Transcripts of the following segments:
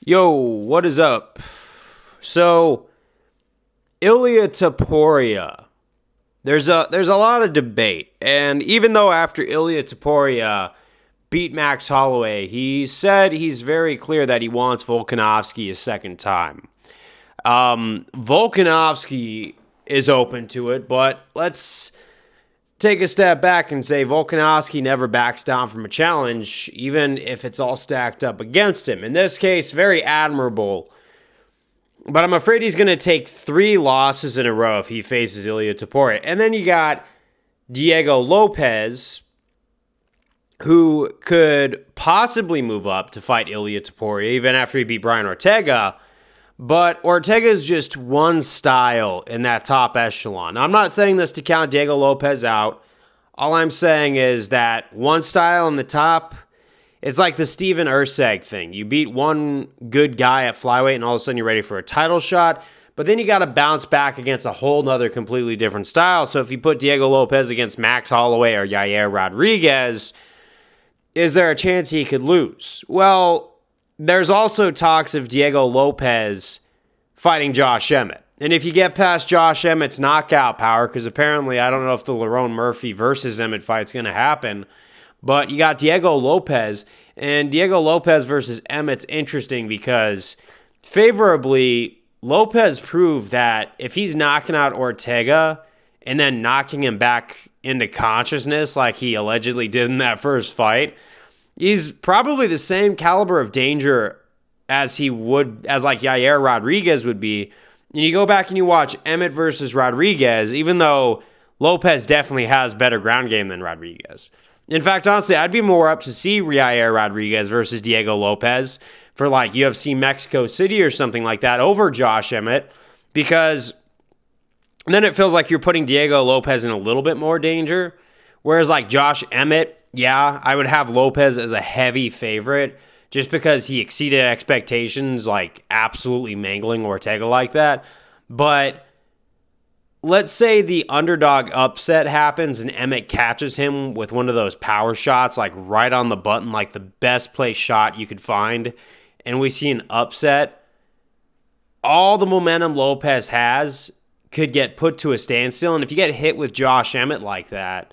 Yo, what is up? So, Ilia Topuria. There's a lot of debate, and even though after Ilia Topuria beat Max Holloway, he said he's very clear that he wants Volkanovski a second time. Volkanovski is open to it, but let's take a step back and say Volkanovski never backs down from a challenge, even if it's all stacked up against him. In this case, very admirable. But I'm afraid he's going to take 3 losses in a row if he faces Ilia Topuria. And then you got Diego Lopez, who could possibly move up to fight Ilia Topuria, even after he beat Brian Ortega. But Ortega is just one style in that top echelon. Now, I'm not saying this to count Diego Lopez out. All I'm saying is that one style in the top, it's like the Steven Urseg thing. You beat one good guy at flyweight and all of a sudden you're ready for a title shot. But then you got to bounce back against a whole nother completely different style. So if you put Diego Lopez against Max Holloway or Yair Rodriguez, is there a chance he could lose? Well, there's also talks of Diego Lopez fighting Josh Emmett. And if you get past Josh Emmett's knockout power, because apparently I don't know if the Lerone Murphy versus Emmett fight's going to happen, but you got Diego Lopez, and Diego Lopez versus Emmett's interesting because favorably, Lopez proved that if he's knocking out Ortega and then knocking him back into consciousness like he allegedly did in that first fight, he's probably the same caliber of danger as like Yair Rodriguez would be. And you go back and you watch Emmett versus Rodriguez, even though Lopez definitely has better ground game than Rodriguez. In fact, honestly, I'd be more up to see Yair Rodriguez versus Diego Lopez for like UFC Mexico City or something like that over Josh Emmett, because then it feels like you're putting Diego Lopez in a little bit more danger. Whereas like Josh Emmett, yeah, I would have Lopez as a heavy favorite just because he exceeded expectations, like absolutely mangling Ortega like that. But let's say the underdog upset happens and Emmett catches him with one of those power shots, like right on the button, like the best place shot you could find, and we see an upset. All the momentum Lopez has could get put to a standstill, and if you get hit with Josh Emmett like that,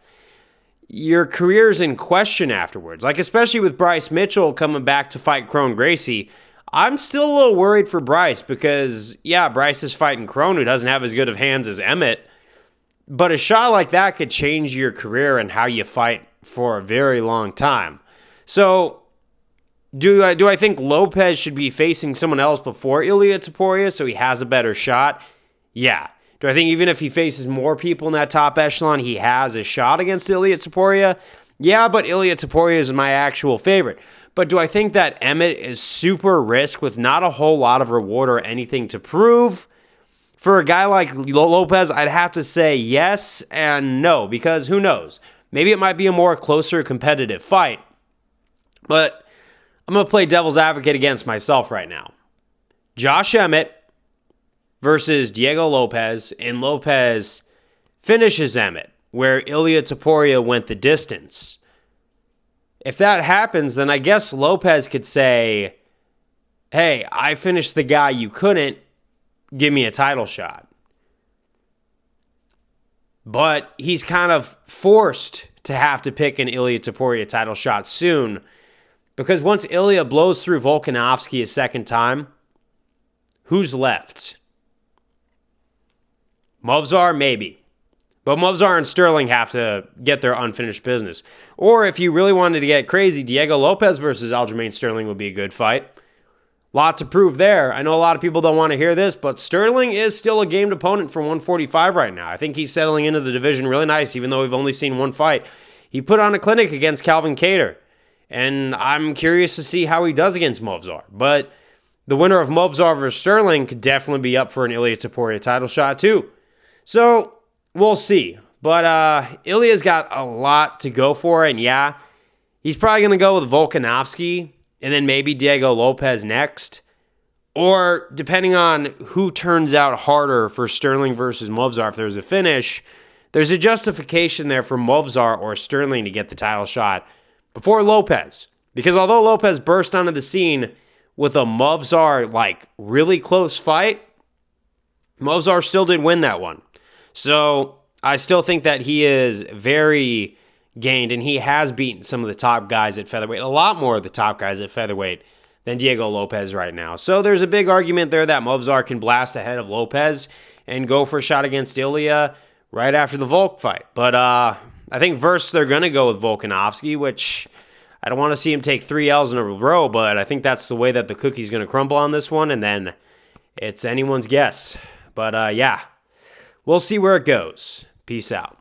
your career's in question afterwards. Like, especially with Bryce Mitchell coming back to fight Kron Gracie, I'm still a little worried for Bryce because, yeah, Bryce is fighting Kron, who doesn't have as good of hands as Emmett, but a shot like that could change your career and how you fight for a very long time. So, do I think Lopez should be facing someone else before Ilia Topuria so he has a better shot? Yeah. Do I think even if he faces more people in that top echelon, he has a shot against Ilia Topuria? Yeah, but Ilia Topuria is my actual favorite. But do I think that Emmett is super risk with not a whole lot of reward or anything to prove? For a guy like Lopez, I'd have to say yes and no, because who knows? Maybe it might be a more closer competitive fight. But I'm going to play devil's advocate against myself right now. Josh Emmett versus Diego Lopez, and Lopez finishes Emmett, where Ilia Topuria went the distance. If that happens, then I guess Lopez could say, hey, I finished the guy you couldn't, give me a title shot. But he's kind of forced to have to pick an Ilia Topuria title shot soon, because once Ilia blows through Volkanovski a second time, who's left? Movsar, maybe. But Movsar and Sterling have to get their unfinished business. Or if you really wanted to get crazy, Diego Lopez versus Aljamain Sterling would be a good fight. Lot to prove there. I know a lot of people don't want to hear this, but Sterling is still a gamed opponent for 145 right now. I think he's settling into the division really nice, even though we've only seen one fight. He put on a clinic against Calvin Kattar, and I'm curious to see how he does against Movsar. But the winner of Movsar versus Sterling could definitely be up for an Ilia Topuria title shot too. So, we'll see. But Ilia's got a lot to go for, and yeah, he's probably going to go with Volkanovski and then maybe Diego Lopez next. Or, depending on who turns out harder for Sterling versus Movsar, if there's a finish, there's a justification there for Movsar or Sterling to get the title shot before Lopez. Because although Lopez burst onto the scene with a Movzar, like, really close fight, Movzar still did win that one. So I still think that he is very gained, and he has beaten some of the top guys at featherweight, a lot more of the top guys at featherweight than Diego Lopez right now. So there's a big argument there that Movzar can blast ahead of Lopez and go for a shot against Ilia right after the Volk fight. But I think first they're going to go with Volkanovski, which I don't want to see him take 3 L's in a row, but I think that's the way that the cookie's going to crumble on this one, and then it's anyone's guess. But yeah, we'll see where it goes. Peace out.